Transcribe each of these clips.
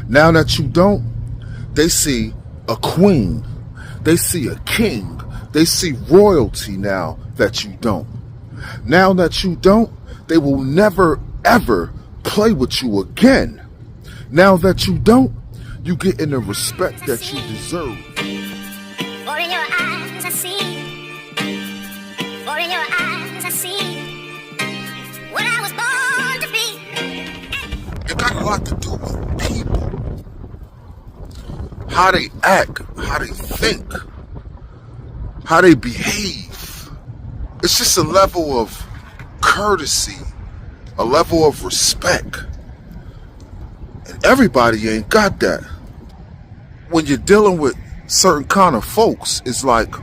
Now that you don't, they see a queen. They see a king. They see royalty now that you don't. Now that you don't, they will never, ever play with you again. Now that you don't, you get in the respect that you deserve. For in your eyes I see, for in your eyes I see what I was born to be. It got a lot to do with people. How they act, how they think, how they behave. It's just a level of courtesy, a level of respect. And everybody ain't got that. When you're dealing with certain kind of folks, it's like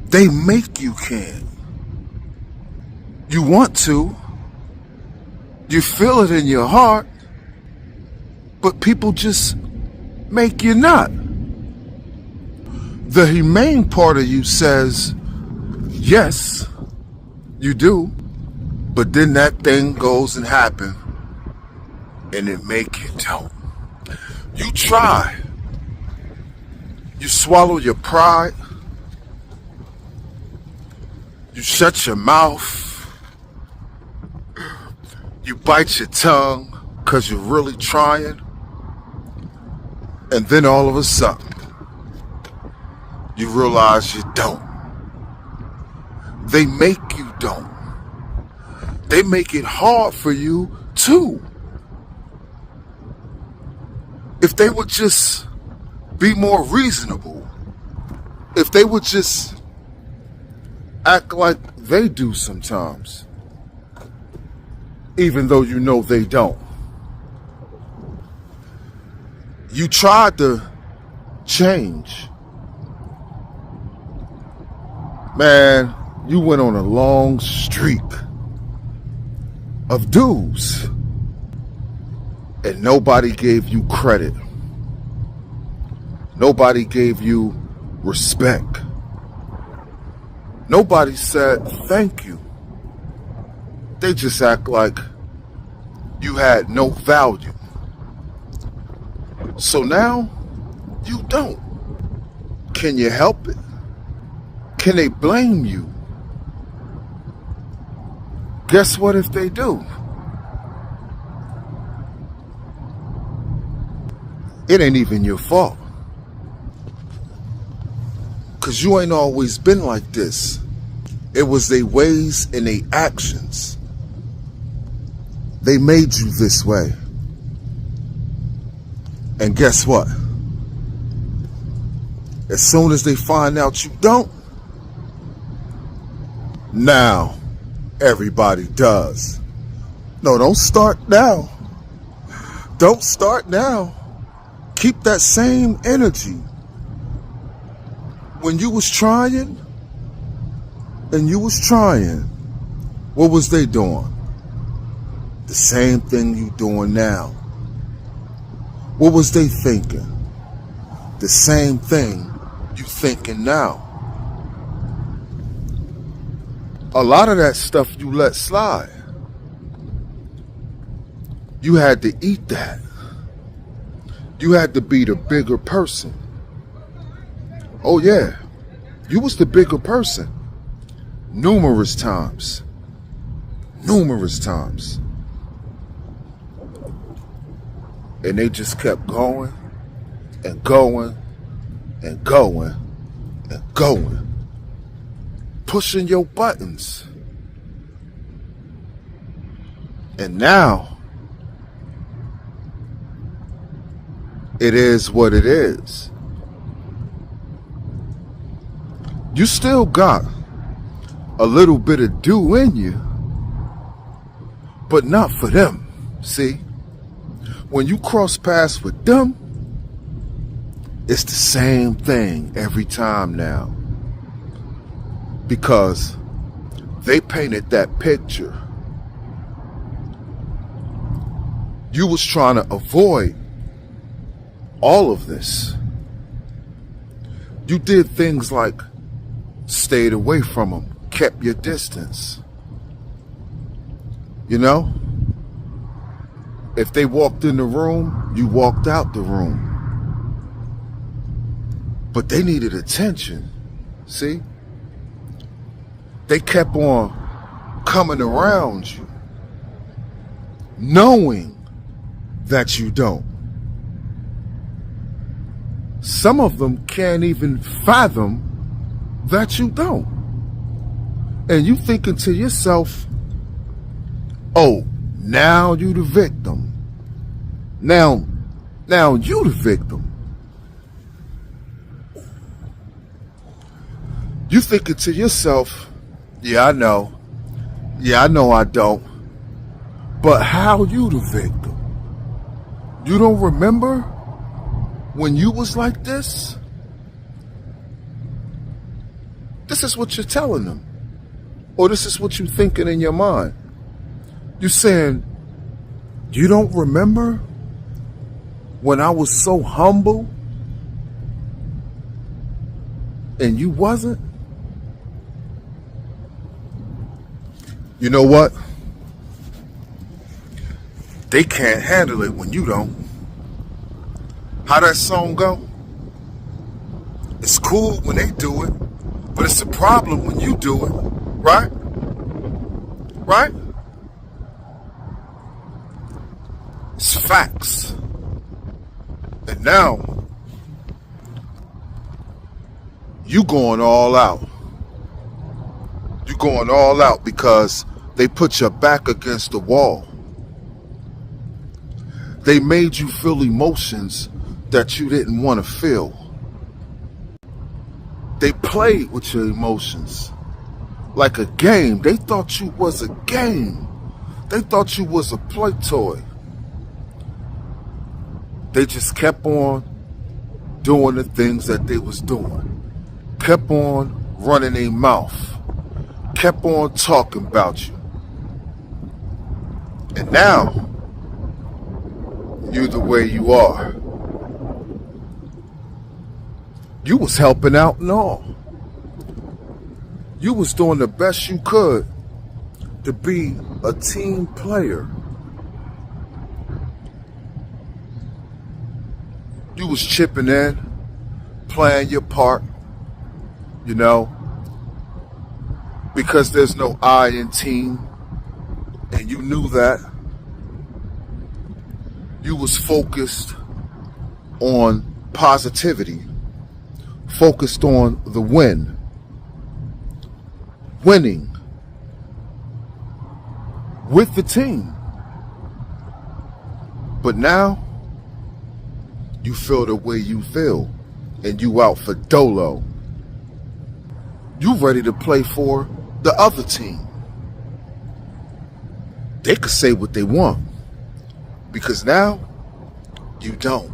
they make you can. You want to. You feel it in your heart. But people just make you not. The humane part of you says, yes, you do. But then that thing goes and happens, and it make you don't. You try. You swallow your pride. You shut your mouth. You bite your tongue because you're really trying. And then all of a sudden, you realize you don't. They make you don't. They make it hard for you too. If they would just be more reasonable, if they would just act like they do sometimes, even though you know they don't. You tried to change. Man, you went on a long streak of dues, and nobody gave you credit. Nobody gave you respect. Nobody said thank you. They just act like you had no value. So now, you don't. Can you help it? Can they blame you? Guess what if they do? It ain't even your fault. 'Cause you ain't always been like this. It was their ways and their actions. They made you this way. And guess what? As soon as they find out you don't, now everybody does. No, don't start now. Don't start now. Keep that same energy. When you was trying, what was they doing? The same thing you doing now. What was they thinking? The same thing you thinking now. A lot of that stuff you let slide. You had to eat that. You had to be the bigger person. Oh yeah, you was the bigger person. Numerous times. And they just kept going and going and going and going. Pushing your buttons. And now, it is what it is. You still got a little bit of dew in you, but not for them, see? When you cross paths with them, it's the same thing every time now. Because they painted that picture. You was trying to avoid all of this. You did things like stayed away from them, kept your distance. You know? If they walked in the room, you walked out the room. But they needed attention. See? They kept on coming around you, knowing that you don't. Some of them can't even fathom that you don't. And you thinking to yourself, oh, now you the victim. Now you the victim. You thinking to yourself, yeah, I know. Yeah, I know I don't. But how you the victim? You don't remember when you was like this? This is what you're telling them. Or this is what you're thinking in your mind. You're saying, you don't remember when I was so humble and you wasn't? You know what? They can't handle it when you don't. How that song go? It's cool when they do it, but it's a problem when you do it, right? Right? It's facts. And now, you going all out. You going all out because they put your back against the wall. They made you feel emotions that you didn't want to feel. They played with your emotions like a game. They thought you was a game. They thought you was a play toy. They just kept on doing the things that they was doing. Kept on running their mouth. Kept on talking about you. And now, you the way you are. You was helping out and all. You was doing the best you could to be a team player. You was chipping in, playing your part, you know, because there's no I in team, and you knew that. You was focused on positivity, focused on the win, winning with the team. But now, you feel the way you feel, and you out for dolo. You ready to play for the other team. They could say what they want, because now, you don't.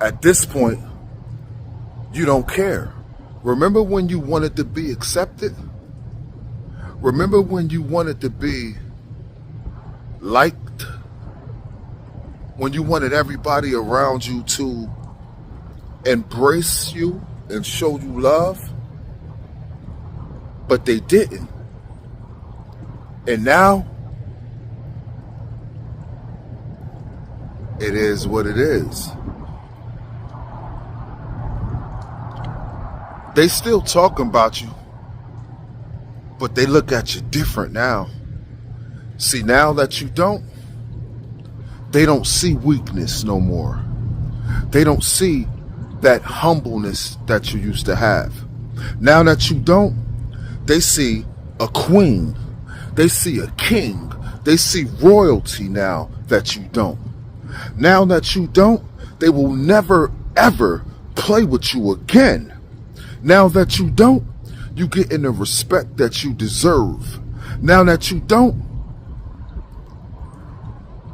At this point, you don't care. Remember when you wanted to be accepted? Remember when you wanted to be liked? When you wanted everybody around you to embrace you and show you love? But they didn't. And now, it is what it is. They still talking about you, but they look at you different now. See, now that you don't, they don't see weakness no more. They don't see that humbleness that you used to have. Now that you don't, they see a queen. They see a king. They see royalty now that you don't. Now that you don't, they will never, ever play with you again. Now that you don't, you get in the respect that you deserve. Now that you don't,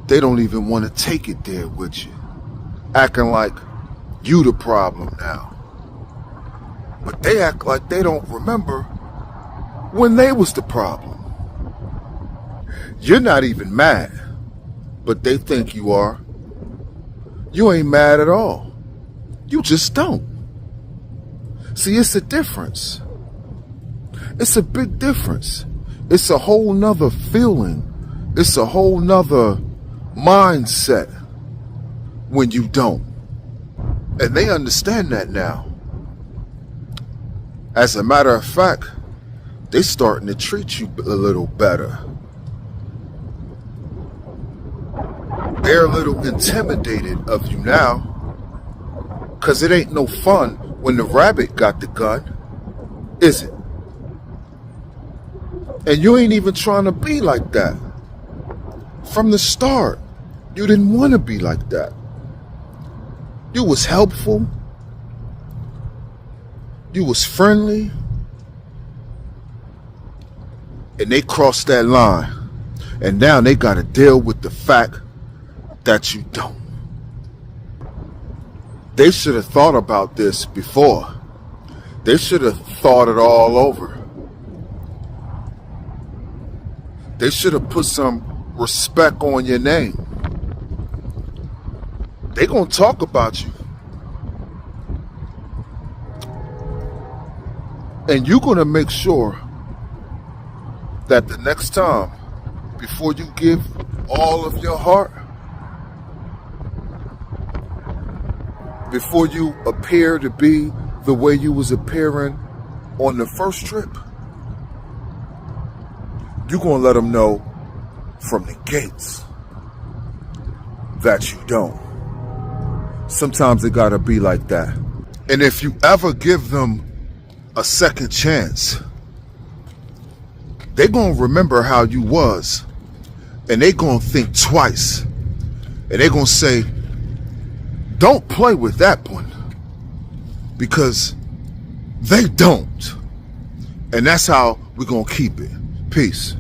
they don't even want to take it there with you. Acting like you the problem now. But they act like they don't remember when they was the problem. You're not even mad, but they think you are. You ain't mad at all. You just don't. See, it's a difference. It's a big difference. It's a whole nother feeling. It's a whole nother mindset when you don't. And they understand that now. As a matter of fact, they're starting to treat you a little better. They're a little intimidated of you now. Cause it ain't no fun when the rabbit got the gun, is it? And you ain't even trying to be like that. From the start, you didn't want to be like that. You was helpful. You was friendly. And they crossed that line. And now they got to deal with the fact that you don't. They should have thought about this before. They should have thought it all over. They should have put some respect on your name. They gonna talk about you. And you're gonna make sure that the next time, before you give all of your heart, before you appear to be the way you was appearing on the first trip, you're going to let them know from the gates that you don't. Sometimes it got to be like that. And if you ever give them a second chance, they're going to remember how you was. And they're going to think twice. And they're going to say, don't play with that one. Because they don't. And that's how we're going to keep it. Peace.